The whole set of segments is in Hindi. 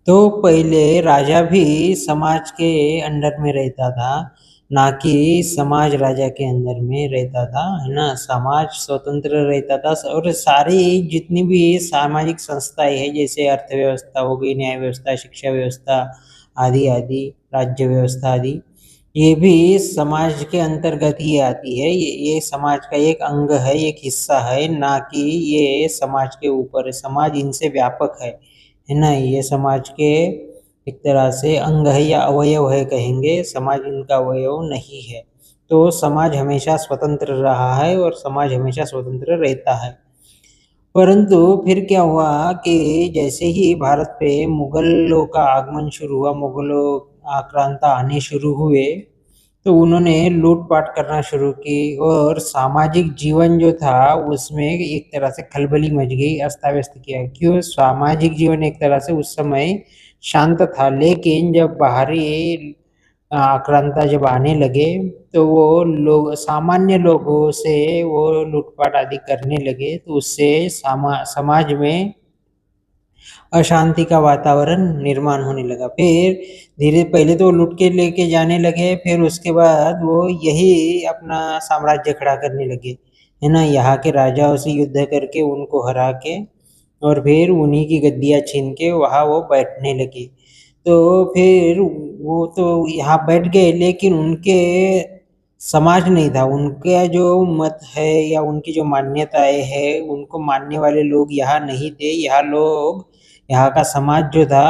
तो पहले राजा भी समाज के अंडर में रहता था, ना कि समाज राजा के अंदर में रहता था, है ना? समाज स्वतंत्र रहता था और सारी जितनी भी सामाजिक संस्थाएँ हैं, जैसे अर्थव्यवस्था हो गई, न्याय व्यवस्था, शिक्षा व्यवस्था आदि-आदि, राज्य व्यवस्था आदि, ये भी समाज के अंतर्गत ही आती है। ये समाज का एक अंग है, एक हिस्सा है, ना कि ये समाज के ऊपर है। समाज इनसे व्यापक है ना? ये समाज के एक तरह से अंग है या अवयव है कहेंगे, समाज इनका अवयव नहीं है। तो समाज हमेशा स्वतंत्र रहा है और समाज हमेशा स्वतंत्र रहता है। परंतु फिर क्या हुआ कि जैसे ही भारत पे मुगलों का आगमन शुरू हुआ, मुगलों आक्रांता आने शुरू हुए, तो उन्होंने लूट-पाट करना शुरू की और सामाजिक जीवन जो था उसमें एक तरह से खलबली मच गई, अस्त-व्यस्त किया। क्यों? सामाजिक जीवन एक तरह से उस समय शांत था, लेकिन जब बाहरी आक्रांता जब आने लगे, तो वो लोग सामान्य लोगों से वो लूट-पाट आदि करने लगे, तो उससे समाज में अशांति का वातावरण निर्माण होने लगा। फिर धीरे पहले तो लूट के लेके जाने लगे, फिर उसके बाद वो यही अपना साम्राज्य खड़ा करने लगे, है ना? यहाँ के राजाओं से युद्ध करके उनको हरा के और फिर उन्हीं की गद्दियाँ छीन के वहाँ वो बैठने लगे। तो फिर वो तो यहाँ बैठ गए, लेकिन उनके समाज नहीं था, उनका जो मत है या उनकी जो मान्यताएँ हैं, उनको मानने वाले लोग यहाँ नहीं थे। यहाँ का समाज जो था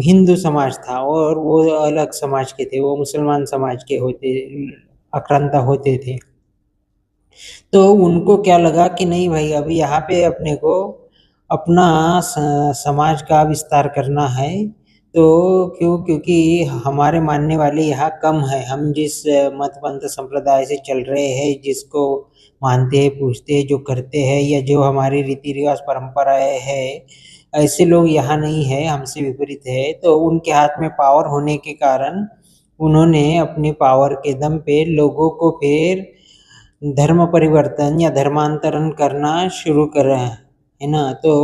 हिंदू समाज था और वो अलग समाज के थे, वो मुसलमान समाज के आक्रांता होते थे। तो उनको क्या लगा कि नहीं भाई, अभी यहाँ पे अपने को अपना समाज का विस्तार करना है। तो क्योंकि हमारे मानने वाले यहाँ कम है, हम जिस मत पंथ संप्रदाय से चल रहे हैं, जिसको मानते हैं, पूजते हैं, जो करते हैं या जो हमारी रीति रिवाज परंपराएं हैं, ऐसे लोग यहाँ नहीं है, हमसे विपरीत है। तो उनके हाथ में पावर होने के कारण उन्होंने अपने पावर के दम पे लोगों को फिर धर्म परिवर्तन या धर्मांतरण करना शुरू करा है ना? तो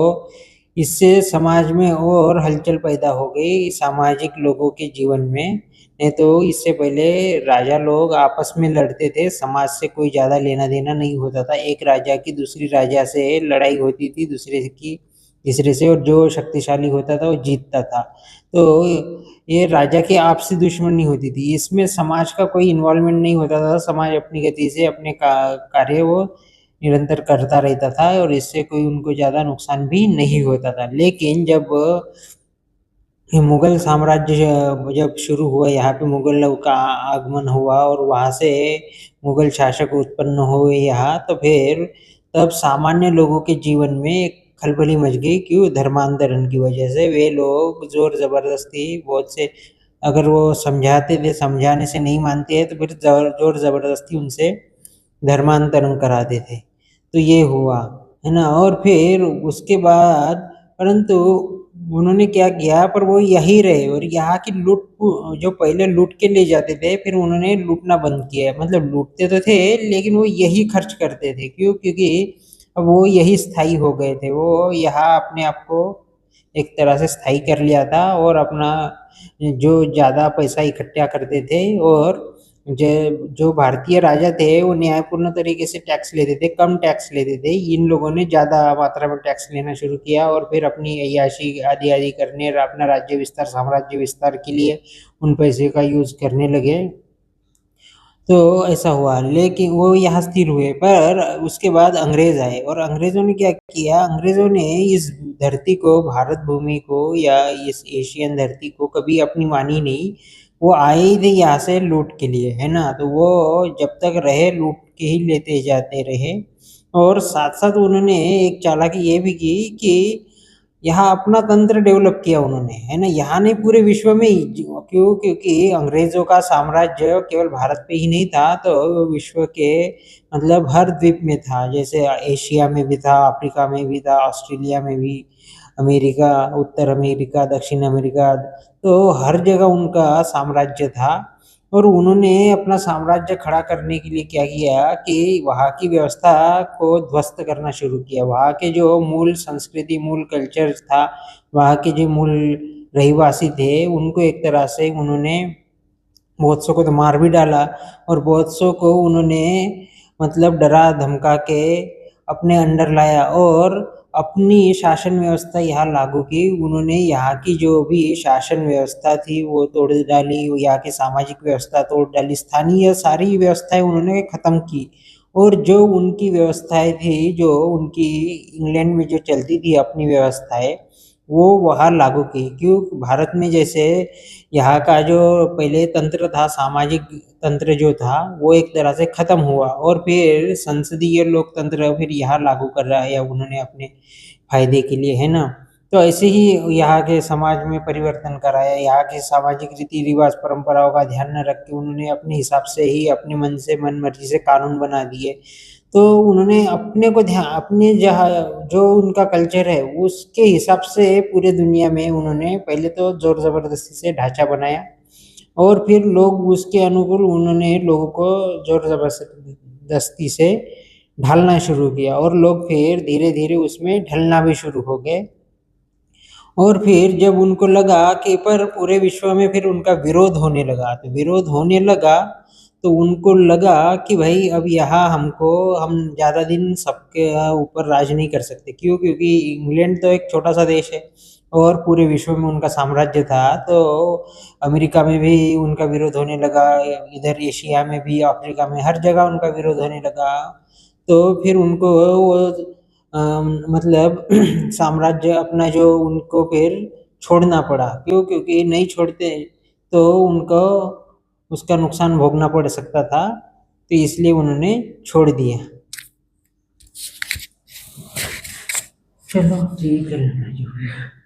इससे समाज में और हलचल पैदा हो गई सामाजिक लोगों के जीवन में। नहीं तो इससे पहले राजा लोग आपस में लड़ते थे, समाज से कोई ज़्यादा लेना-देना नहीं होता था। एक राजा की दूसरी राजा से लड़ाई होती थी, तीसरे से, और जो शक्तिशाली होता था वो जीतता था। तो ये राजा की आपसी दुश्मनी होती थी, इसमें समाज का कोई इन्वॉल्वमेंट नहीं होता था, समाज अपनी गति से अपने कार्य वो निरंतर करता रहता था और इससे कोई उनको ज़्यादा नुकसान भी नहीं होता था। लेकिन जब ये मुगल साम्राज्य जब शुरू हुआ, यहाँ पे मुगलों का आगमन हुआ और वहाँ से मुगल शासक उत्पन्न हुए यहाँ, तो फिर तब सामान्य लोगों के जीवन में एक खलबली मच गई। क्यों? धर्मांतरण की वजह से वे लोग ज़ोर ज़बरदस्ती बहुत से, अगर वो समझाते थे, समझाने से नहीं मानते हैं तो फिर ज़ोर ज़बरदस्ती उनसे धर्मांतरण कराते थे। तो ये हुआ, है ना? और फिर उसके बाद परंतु उन्होंने क्या किया, पर वो यहीं रहे और यहाँ की जो पहले लूट के ले जाते थे, फिर उन्होंने लूटना बंद किया। मतलब लूटते तो थे, लेकिन वो यही खर्च करते थे। क्यों? क्योंकि अब वो यही स्थायी हो गए थे। वो यहाँ अपने आप को एक तरह से स्थायी कर लिया था और अपना जो ज़्यादा पैसा इकट्ठा करते थे और ज जो भारतीय राजा थे, वो न्यायपूर्ण तरीके से टैक्स लेते थे, कम टैक्स लेते थे। इन लोगों ने ज़्यादा मात्रा में टैक्स लेना शुरू किया और फिर अपनी अय्याशी आदि-आदि करने और अपना राज्य विस्तार, साम्राज्य विस्तार के लिए उन पैसे का यूज़ करने लगे। तो ऐसा हुआ, लेकिन वो यहाँ स्थिर हुए, पर उसके बाद अंग्रेज़ आए और अंग्रेज़ों ने क्या किया, अंग्रेज़ों ने इस धरती को, भारत भूमि को या इस एशियन धरती को कभी अपनी मानी नहीं। वो आए ही थे यहाँ से लूट के लिए, है ना? तो वो जब तक रहे लूट के ही लेते जाते रहे और साथ-साथ उन्होंने एक चालाकी ये भी की कि यहाँ अपना तंत्र डेवलप किया उन्होंने, है ना? यहाँ नहीं, पूरे विश्व में ही। क्यों? क्योंकि अंग्रेज़ों का साम्राज्य केवल भारत पे ही नहीं था, तो विश्व के मतलब हर द्वीप में था। जैसे एशिया में भी था, अफ्रीका में भी था, ऑस्ट्रेलिया में भी, अमेरिका, उत्तर अमेरिका, दक्षिण अमेरिका, तो हर जगह उनका साम्राज्य था। और उन्होंने अपना साम्राज्य खड़ा करने के लिए क्या किया कि वहाँ की व्यवस्था को ध्वस्त करना शुरू किया। वहाँ के जो मूल संस्कृति, मूल कल्चर था, वहाँ के जो मूल रहिवासी थे, उनको एक तरह से उन्होंने बहुत सौ को तो मार भी डाला और बहुत सौ को उन्होंने मतलब डरा धमका के अपने अंडर लाया और अपनी शासन व्यवस्था यहाँ लागू की। उन्होंने यहाँ की जो भी शासन व्यवस्था थी वो तोड़ डाली, यहाँ की सामाजिक व्यवस्था तोड़ डाली, स्थानीय सारी व्यवस्थाएं उन्होंने खत्म की। और जो उनकी व्यवस्थाएं थी, जो उनकी इंग्लैंड में जो चलती थी अपनी व्यवस्थाएं, वो वहाँ लागू की। क्यों? भारत में जैसे यहाँ का जो पहले तंत्र था, सामाजिक तंत्र जो था, वो एक तरह से खत्म हुआ और फिर संसदीय लोकतंत्र फिर यहाँ लागू कर रहा है उन्होंने अपने फायदे के लिए, है ना। तो ऐसे ही यहाँ के समाज में परिवर्तन कराया, यहाँ के सामाजिक रीति रिवाज परंपराओं का ध्यान न रख के उन्होंने अपने हिसाब से ही अपने मन से मन मर्जी से कानून बना दिए। तो उन्होंने अपने को ध्यान, अपने जहाँ जो उनका कल्चर है उसके हिसाब से पूरे दुनिया में उन्होंने पहले तो जोर जबरदस्ती से ढांचा बनाया और फिर लोग उसके अनुकूल उन्होंने लोगों को जोर जबरदस्ती से ढालना शुरू किया और लोग फिर धीरे धीरे उसमें ढलना भी शुरू हो गए। और फिर जब उनको लगा कि पर पूरे विश्व में फिर उनका विरोध होने लगा, तो विरोध होने लगा तो उनको लगा कि भाई अब यहाँ हम ज़्यादा दिन सबके ऊपर राज नहीं कर सकते। क्यों? क्योंकि इंग्लैंड तो एक छोटा सा देश है और पूरे विश्व में उनका साम्राज्य था। तो अमेरिका में भी उनका विरोध होने लगा, इधर एशिया में भी, अफ्रीका में, हर जगह उनका विरोध होने लगा। तो फिर उनको वो मतलब साम्राज्य अपना जो उनको फिर छोड़ना पड़ा। क्यों? क्योंकि नहीं छोड़ते तो उनको उसका नुकसान भोगना पड़ सकता था, तो इसलिए उन्होंने छोड़ दिया। चलो ठीक है।